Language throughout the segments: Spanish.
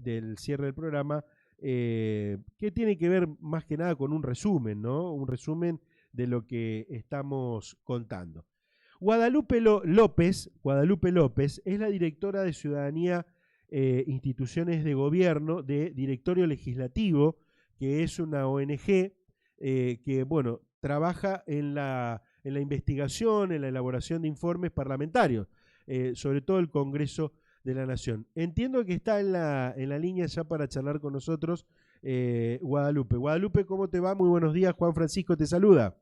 del cierre del programa, que tiene que ver más que nada con un resumen, ¿no? Un resumen de lo que estamos contando. Guadalupe López es la directora de Ciudadanía, Instituciones de Gobierno de Directorio Legislativo, que es una ONG que, bueno, trabaja en la investigación, en la elaboración de informes parlamentarios, sobre todo el Congreso de la Nación. Entiendo que está en la línea ya para charlar con nosotros Guadalupe. Guadalupe, ¿cómo te va? Muy buenos días, Juan Francisco te saluda.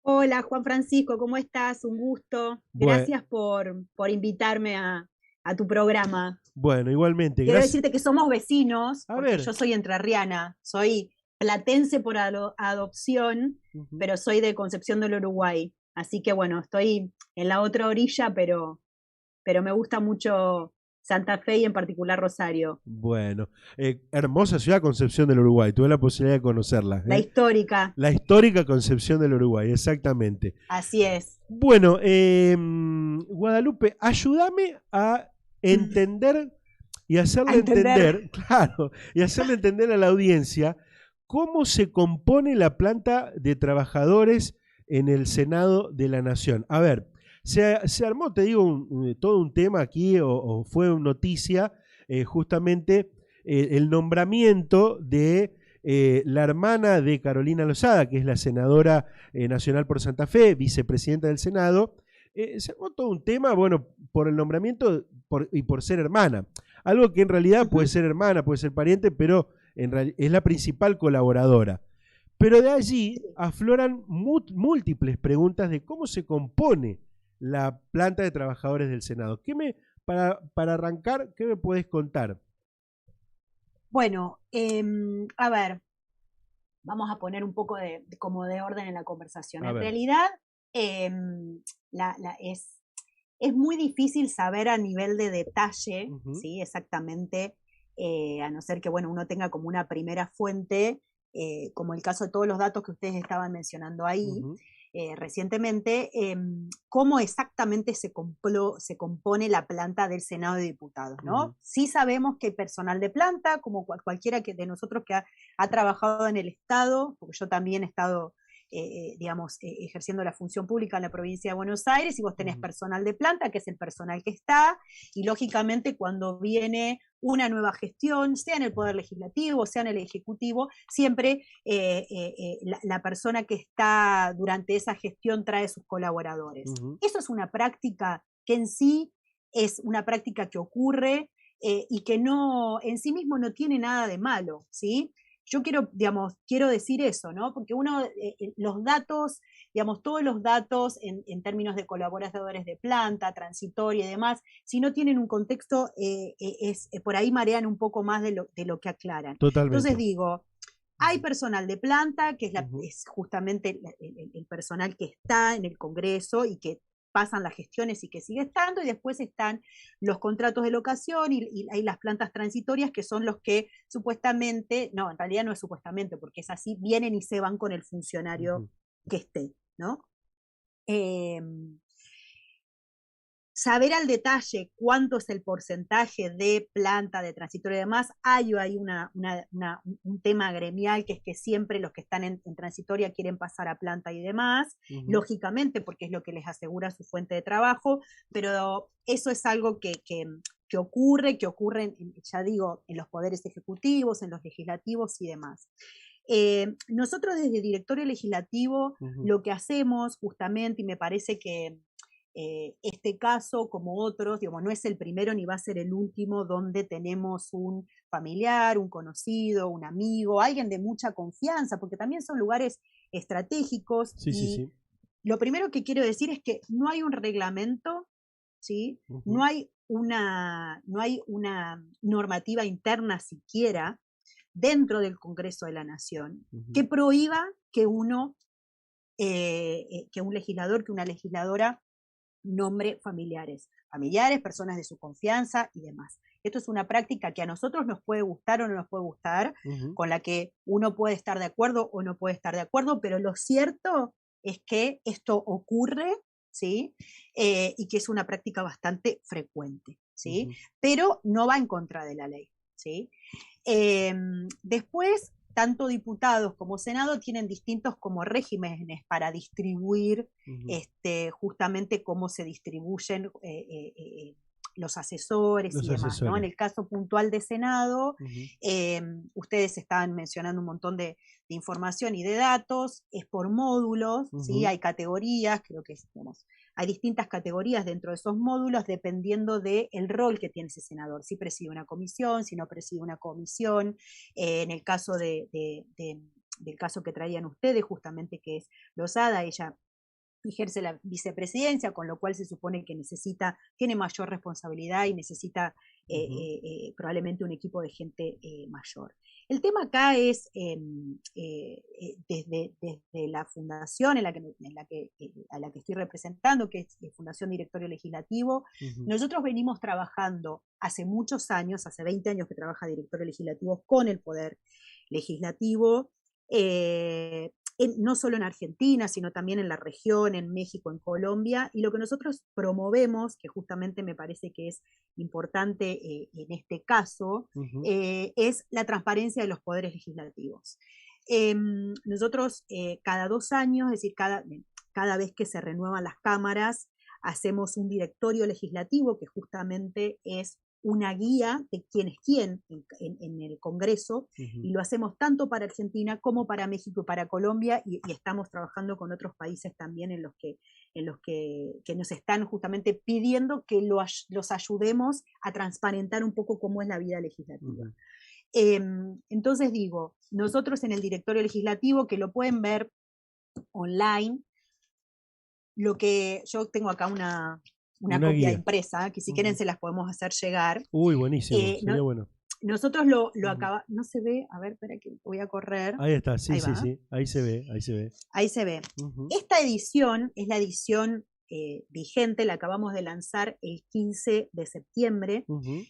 Hola Juan Francisco, ¿cómo estás? Un gusto. Bueno, Gracias por invitarme a tu programa. bueno, igualmente, Quiero gracias. decirte que somos vecinos, A porque ver. yo soy entrerriana, soy platense por adopción, Ujú. pero soy de Concepción del Uruguay. Así que bueno, estoy en la otra orilla, pero me gusta mucho Santa Fe y en particular Rosario, Bueno, hermosa ciudad Concepción del Uruguay, tuve la posibilidad de conocerla. la histórica, La histórica Concepción del Uruguay, exactamente. así es. Bueno, Guadalupe, ayúdame a entender y A hacerle entender. entender, claro, y hacerle entender a la audiencia cómo se compone la planta de trabajadores en el Senado de la Nación. A ver, se armó, te digo, todo un tema aquí, o fue noticia, justamente el nombramiento de la hermana de Carolina Lozada, que es la senadora nacional por Santa Fe, vicepresidenta del Senado. Se armó todo un tema, bueno, por el nombramiento y por ser hermana. Algo que en realidad puede Ujú. ser hermana, puede ser pariente, pero es la principal colaboradora. Pero de allí afloran múltiples preguntas de cómo se compone la planta de trabajadores del Senado. Para arrancar, ¿qué me puedes contar? Bueno, a ver, vamos a poner un poco como de orden en la conversación. A En ver. realidad, eh, es muy difícil saber a nivel de detalle, Ujú, ¿sí? Exactamente, a no ser que bueno, uno tenga como una primera fuente, como el caso de todos los datos que ustedes estaban mencionando ahí ujú, recientemente, cómo exactamente se compone la planta del Senado de Diputados, ujú, ¿no? Sí sabemos que hay personal de planta, como cualquiera de nosotros que ha trabajado en el Estado, porque yo también he estado digamos, ejerciendo la función pública en la provincia de Buenos Aires, y vos tenés ujú, personal de planta, que es el personal que está, y lógicamente cuando viene una nueva gestión, sea en el Poder Legislativo, sea en el Ejecutivo, siempre la persona que está durante esa gestión trae sus colaboradores. ujú. Eso es una práctica que en sí es una práctica que ocurre y que no, en sí mismo no tiene nada de malo, ¿sí? Yo quiero, digamos, quiero decir eso, ¿no? Porque uno, los datos, digamos, todos los datos en términos de colaboradores de planta, transitoria y demás, si no tienen un contexto, por ahí marean un poco más de lo que aclaran. Entonces Totalmente. digo, hay Ujú, personal de planta, que ujú, es justamente el personal que está en el Congreso y que pasan las gestiones y que sigue estando, y después están los contratos de locación y las plantas transitorias, que son los que supuestamente, no, en realidad no es supuestamente, porque es así, vienen y se van con el funcionario ujú. que esté, ¿no? Eh, Saber al detalle cuánto es el porcentaje de planta, de transitorio y demás, hay un tema gremial, que es que siempre los que están en transitoria quieren pasar a planta y demás, Ujú. lógicamente porque es lo que les asegura su fuente de trabajo, pero eso es algo que ocurre, ya digo, en los poderes ejecutivos, en los legislativos y demás. Nosotros desde Directorio Legislativo Ujú, lo que hacemos justamente, y me parece que este caso, como otros, digamos, no es el primero ni va a ser el último donde tenemos un familiar, un conocido, un amigo, alguien de mucha confianza, porque también son lugares estratégicos. sí, sí, Y sí. lo primero que quiero decir es que no hay un reglamento, ¿sí? Ujú, No hay una normativa interna siquiera dentro del Congreso de la Nación ujú, que prohíba que que un legislador, que una legisladora nombre familiares, personas de su confianza y demás. Esto es una práctica que a nosotros nos puede gustar o no nos puede gustar, ujú. con la que uno puede estar de acuerdo o no puede estar de acuerdo, pero lo cierto es que esto ocurre, ¿sí? Y que es una práctica bastante frecuente, ¿sí? Pero no va en contra de la ley, ¿sí? Después, tanto diputados como Senado tienen distintos como regímenes para distribuir justamente cómo se distribuyen los asesores y demás, ¿no? En el caso puntual de Senado, ustedes estaban mencionando un montón de información y de datos, es por módulos, ¿sí? Hay categorías, creo que digamos, hay distintas categorías dentro de esos módulos dependiendo del rol que tiene ese senador, si preside una comisión, si no preside una comisión, en el caso del caso que traían ustedes, justamente que es Lozada, ella ejerce la vicepresidencia, con lo cual se supone que tiene mayor responsabilidad y necesita probablemente un equipo de gente mayor. El tema acá es, desde la fundación a la que estoy representando, que es Fundación Directorio Legislativo, nosotros venimos trabajando hace muchos años, hace 20 años que trabaja Directorio Legislativo con el Poder Legislativo, no solo en Argentina, sino también en la región, en México, en Colombia, y lo que nosotros promovemos, que justamente me parece que es importante en este caso, es la transparencia de los poderes legislativos. Nosotros cada 2 años, es decir, cada vez que se renuevan las cámaras, hacemos un directorio legislativo que justamente es una guía de quién es quién en el Congreso, y lo hacemos tanto para Argentina como para México y para Colombia, y estamos trabajando con otros países también en los que nos están justamente pidiendo que los ayudemos a transparentar un poco cómo es la vida legislativa. Entonces digo, nosotros en el directorio legislativo, que lo pueden ver online, lo que yo tengo acá una copia guía impresa, que si quieren se las podemos hacer llegar. Uy, buenísimo, sería bueno. Nosotros lo acabamos, no se ve, a ver, espera que voy a correr. Ahí está, sí, ahí se ve. Ahí se ve. Esta edición es la edición vigente, la acabamos de lanzar el 15 de septiembre,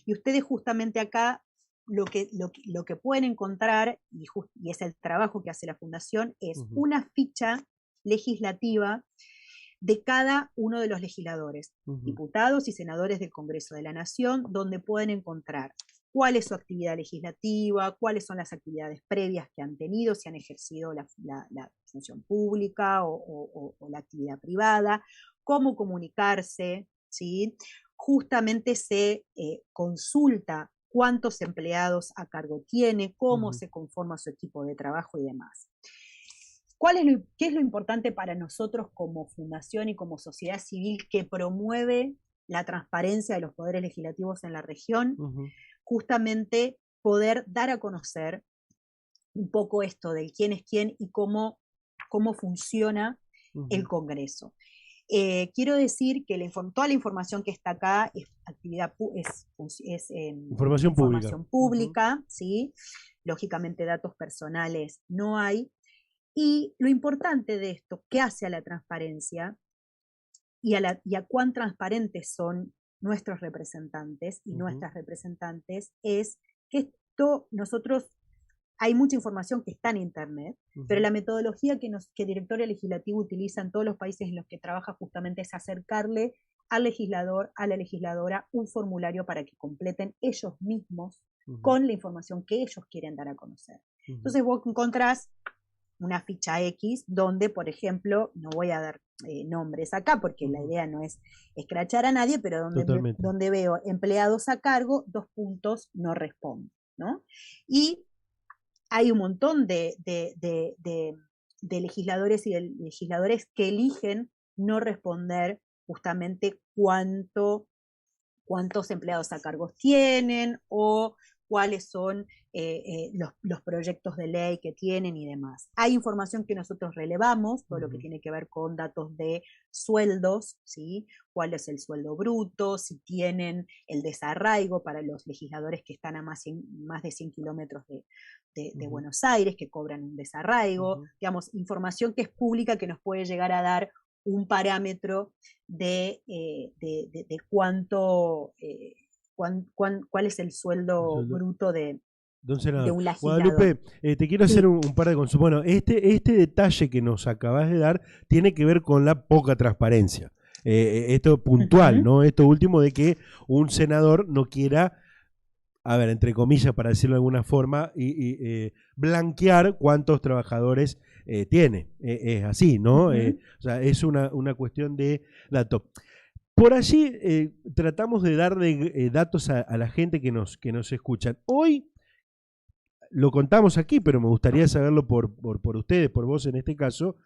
y ustedes justamente acá lo que pueden encontrar, y es el trabajo que hace la Fundación, es una ficha legislativa de cada uno de los legisladores, diputados y senadores del Congreso de la Nación, donde pueden encontrar cuál es su actividad legislativa, cuáles son las actividades previas que han tenido, si han ejercido la función pública o la actividad privada, cómo comunicarse, ¿sí? Justamente se consulta cuántos empleados a cargo tiene, cómo se conforma su equipo de trabajo y demás. ¿Qué es lo importante para nosotros como fundación y como sociedad civil que promueve la transparencia de los poderes legislativos en la región? Justamente poder dar a conocer un poco esto del quién es quién y cómo funciona el Congreso. Quiero decir que toda la información que está acá es información pública, ¿sí? Lógicamente datos personales no hay. Y lo importante de esto, ¿qué hace a la transparencia y a cuán transparentes son nuestros representantes y nuestras representantes? Es que hay mucha información que está en Internet, pero la metodología que Directorio Legislativo utiliza en todos los países en los que trabaja justamente es acercarle al legislador, a la legisladora, un formulario para que completen ellos mismos con la información que ellos quieren dar a conocer. Entonces vos encontrás una ficha X donde, por ejemplo, no voy a dar nombres acá porque la idea no es escrachar a nadie, pero donde veo empleados a cargo, 2 puntos, no respondo, ¿no? Y hay un montón de legisladores y de legisladores que eligen no responder justamente cuántos empleados a cargo tienen o cuáles son los proyectos de ley que tienen y demás. Hay información que nosotros relevamos, todo lo que tiene que ver con datos de sueldos, ¿sí? Cuál es el sueldo bruto, si tienen el desarraigo para los legisladores que están a más de 100 kilómetros de Buenos Aires, que cobran un desarraigo, digamos, información que es pública que nos puede llegar a dar un parámetro de cuánto... ¿Cuál es el sueldo bruto de un legislador? Guadalupe, te quiero hacer un par de consultas. Bueno, este detalle que nos acabas de dar tiene que ver con la poca transparencia. esto puntual, Ujú. ¿no? Esto último de que un senador no quiera, a ver, entre comillas, para decirlo de alguna forma, blanquear cuántos trabajadores tiene. Es así, ¿no? Ujú. O sea, es una cuestión de datos. Por allí tratamos de darle datos a la gente que nos escuchan. Hoy lo contamos aquí, pero me gustaría saberlo por ustedes, por vos en este caso.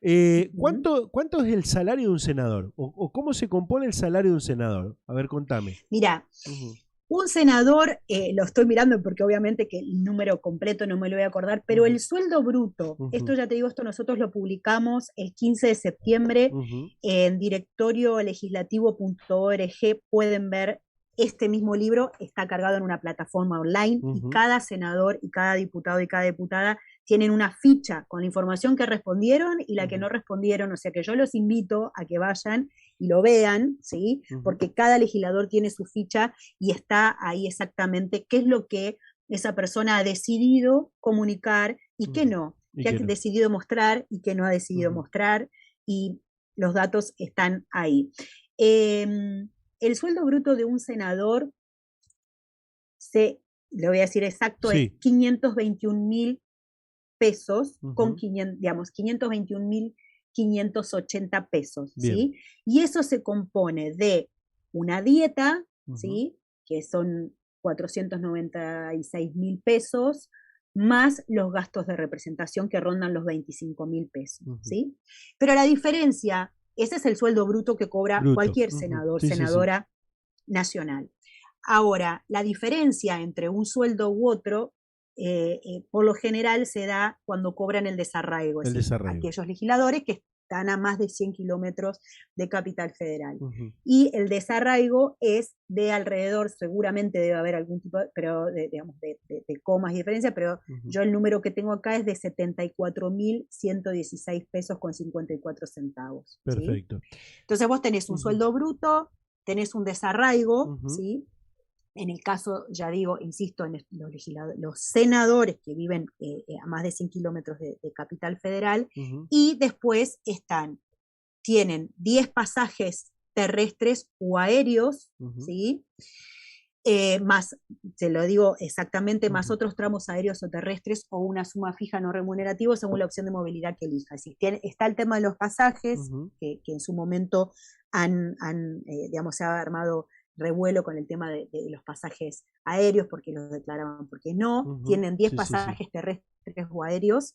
Ujú. ¿Cuánto es el salario de un senador? ¿O cómo se compone el salario de un senador? A ver, contame. Mira, Ujú, un senador, lo estoy mirando porque obviamente que el número completo no me lo voy a acordar, pero ujú, el sueldo bruto, esto ujú, ya te digo, esto nosotros lo publicamos el 15 de septiembre ujú, en directoriolegislativo.org, pueden ver este mismo libro, está cargado en una plataforma online y ujú, cada senador y cada diputado y cada diputada tienen una ficha con la información que respondieron y la que ujú, no respondieron, o sea que yo los invito a que vayan y lo vean, ¿sí? ujú, Porque cada legislador tiene su ficha y está ahí exactamente qué es lo que esa persona ha decidido comunicar y qué ujú. no, ¿Y qué ha qué no? decidido mostrar y qué no ha decidido Ujú. mostrar, y los datos están ahí. Eh, el sueldo bruto de un senador, le voy a decir exacto, es Sí. 521.000 pesos con Ujú. 500, digamos, 521.580 pesos, Bien. ¿sí? Y eso se compone de una dieta, Ujú, ¿sí? Que son 496.000 pesos, más los gastos de representación que rondan los 25.000 pesos, ujú. ¿sí? Pero la diferencia, ese es el sueldo bruto que cobra Bruto. cualquier Ujú. senador, Sí, sí, sí. senadora nacional. Ahora, la diferencia entre un sueldo u otro, por lo general se da cuando cobran el desarraigo, es El decir, desarraigo. aquellos legisladores que están a más de 100 kilómetros de Capital Federal. Ujú. Y el desarraigo es de alrededor, seguramente debe haber algún tipo, pero digamos, de comas y diferencia, pero Ujú. yo el número que tengo acá es de 74.116 pesos con 54 centavos, ¿sí? Perfecto. Entonces vos tenés un Ujú, sueldo bruto, tenés un desarraigo, ujú, ¿sí? En el caso, ya digo, insisto, en los senadores que viven a más de 100 kilómetros de Capital Federal, ujú, y después tienen 10 pasajes terrestres o aéreos, ujú, ¿sí? Más, te lo digo exactamente, más ujú. otros tramos aéreos o terrestres o una suma fija no remunerativa según la opción de movilidad que elija. Es decir, está el tema de los pasajes, Ujú. que en su momento digamos, se ha armado revuelo con el tema de los pasajes aéreos, porque los declaraban, porque no. Ujú. Tienen 10 Sí, sí, sí. pasajes terrestres o aéreos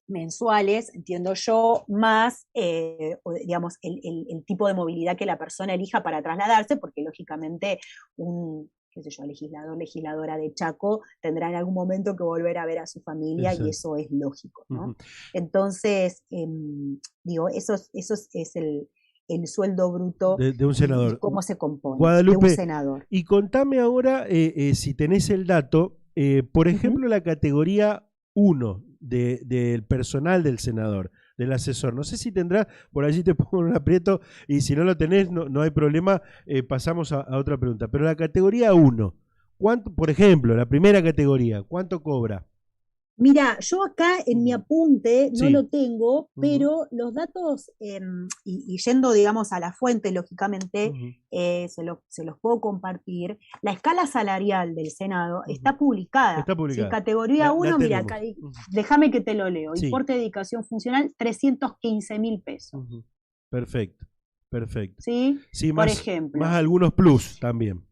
mensuales, entiendo yo, más, digamos, el tipo de movilidad que la persona elija para trasladarse, porque lógicamente un, qué sé yo, legislador, legisladora de Chaco tendrá en algún momento que volver a ver a su familia y Exacto. eso es lógico, ¿no? Ujú. Entonces, digo, eso es el sueldo bruto De un y senador. cómo se compone de un Guadalupe, senador. y contame ahora, si tenés el dato, por Ujú. ejemplo, la categoría uno del personal del senador, del asesor. No sé si tendrás, por allí te pongo en un aprieto, y si no lo tenés, no hay problema, pasamos a otra pregunta. Pero la categoría uno, ¿cuánto, por ejemplo, la primera categoría, cuánto cobra? Mira, yo acá en mi Ujú. apunte no Sí. lo tengo, Ujú, pero los datos, y yendo, digamos, a la fuente, lógicamente, ujú, se los puedo compartir. La escala salarial del Senado ujú. está publicada, Está ¿sí? publicada. Categoría La 1, mira, acá, tenemos. Ujú. déjame que te lo leo. Sí. Importe de dedicación funcional, 315.000 pesos, Ujú. Perfecto, perfecto. ¿sí? Sí, Por más ejemplo. algunos plus también.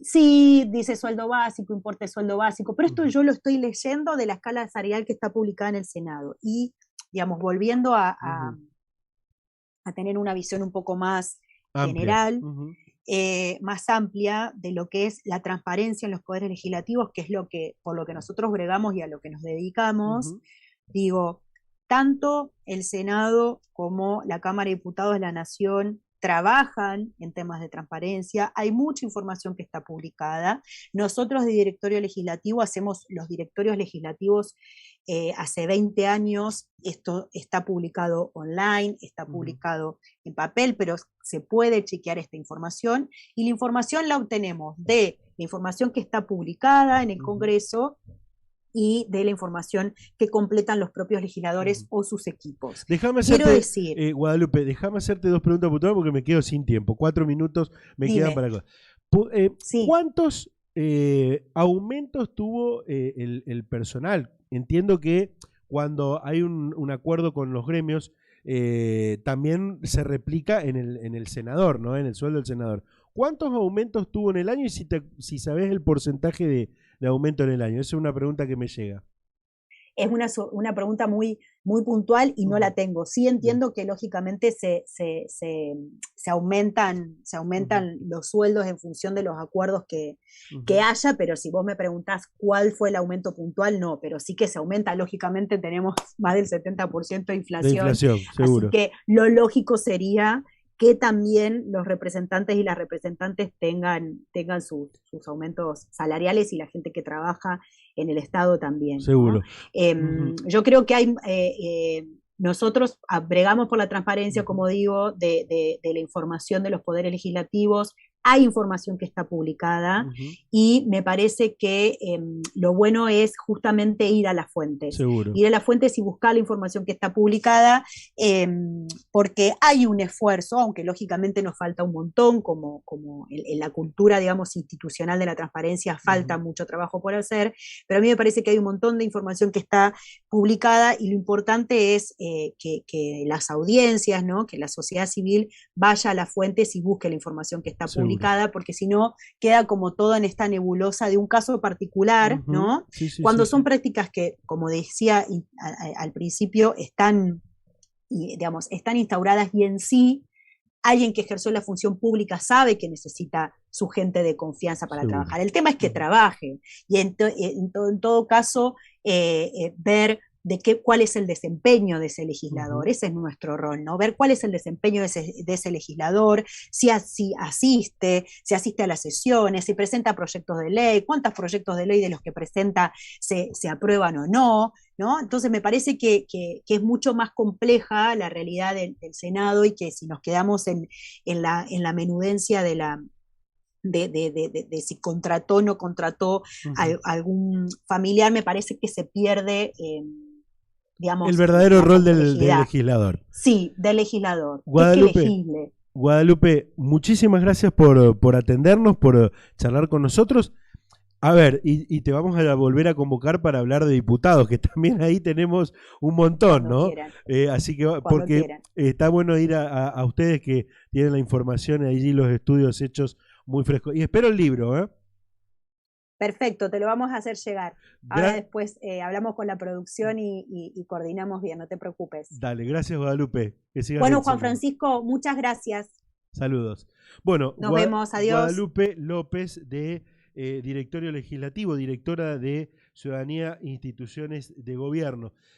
Sí, dice sueldo básico, importe de sueldo básico, pero esto Ujú, yo lo estoy leyendo de la escala salarial que está publicada en el Senado. Y, digamos, volviendo ujú. a tener una visión un poco más Amplia. general, Ujú, más amplia de lo que es la transparencia en los poderes legislativos, que es por lo que nosotros bregamos y a lo que nos dedicamos. ujú, Digo, tanto el Senado como la Cámara de Diputados de la Nación trabajan en temas de transparencia, hay mucha información que está publicada. Nosotros de Directorio Legislativo hacemos los directorios legislativos hace 20 años, esto está publicado online, está ujú, publicado en papel, pero se puede chequear esta información y la información la obtenemos de la información que está publicada en el ujú, Congreso y de la información que completan los propios legisladores o sus equipos. Déjame hacerte, Guadalupe, déjame hacerte 2 preguntas puntuales porque me quedo sin tiempo. 4 minutos me quedan para cosas. Sí. ¿Cuántos aumentos tuvo el personal? Entiendo que cuando hay un acuerdo con los gremios, también se replica en el senador, ¿no? En el sueldo del senador. ¿Cuántos aumentos tuvo en el año y si sabés el porcentaje de aumento en el año? Esa es una pregunta que me llega. Es una pregunta muy, muy puntual y no la tengo. Sí entiendo que lógicamente se aumentan los sueldos en función de los acuerdos que haya, pero si vos me preguntás cuál fue el aumento puntual, no, pero sí que se aumenta. Lógicamente tenemos más del 70% de inflación. De inflación, seguro. Así que lo lógico sería que también los representantes y las representantes tengan sus aumentos salariales y la gente que trabaja en el Estado también, ¿no? Seguro. Yo creo que hay nosotros bregamos por la transparencia, como digo, de la información de los poderes legislativos. Hay información que está publicada y me parece que lo bueno es justamente ir a las fuentes. Seguro. Ir a las fuentes y buscar la información que está publicada, porque hay un esfuerzo, aunque lógicamente nos falta un montón, como en la cultura, digamos, institucional de la transparencia, falta mucho trabajo por hacer, pero a mí me parece que hay un montón de información que está publicada y lo importante es que las audiencias, ¿no? Que la sociedad civil vaya a las fuentes y busque la información que está publicada, porque si no queda como todo en esta nebulosa de un caso particular, ¿no? Cuando son prácticas que, como decía al principio, están instauradas y en sí alguien que ejerció la función pública sabe que necesita su gente de confianza para trabajar. El tema es que trabaje y en todo caso ver cuál es el desempeño de ese legislador. Ese es nuestro rol, ¿no? Ver cuál es el desempeño de ese legislador, si asiste a las sesiones, si presenta proyectos de ley, cuántos proyectos de ley de los que presenta se aprueban o no, ¿no? Entonces me parece que es mucho más compleja la realidad del Senado y que si nos quedamos en la menudencia de si contrató o no contrató algún familiar, me parece que se pierde, digamos, el verdadero rol del legislador. Sí, del legislador. Guadalupe, muchísimas gracias por atendernos, por charlar con nosotros. A ver, y te vamos a volver a convocar para hablar de diputados, que también ahí tenemos un montón, cuando ¿no? Así que, porque quieran. Está bueno ir a ustedes que tienen la información allí, los estudios hechos muy frescos. Y espero el libro, ¿eh? Perfecto, te lo vamos a hacer llegar. Ahora después hablamos con la producción y coordinamos bien, no te preocupes. Dale, gracias Guadalupe. Bueno, Juan Francisco, muchas gracias. Saludos. Bueno, nos vemos, adiós. Guadalupe López de Directorio Legislativo, directora de Ciudadanía e Instituciones de Gobierno.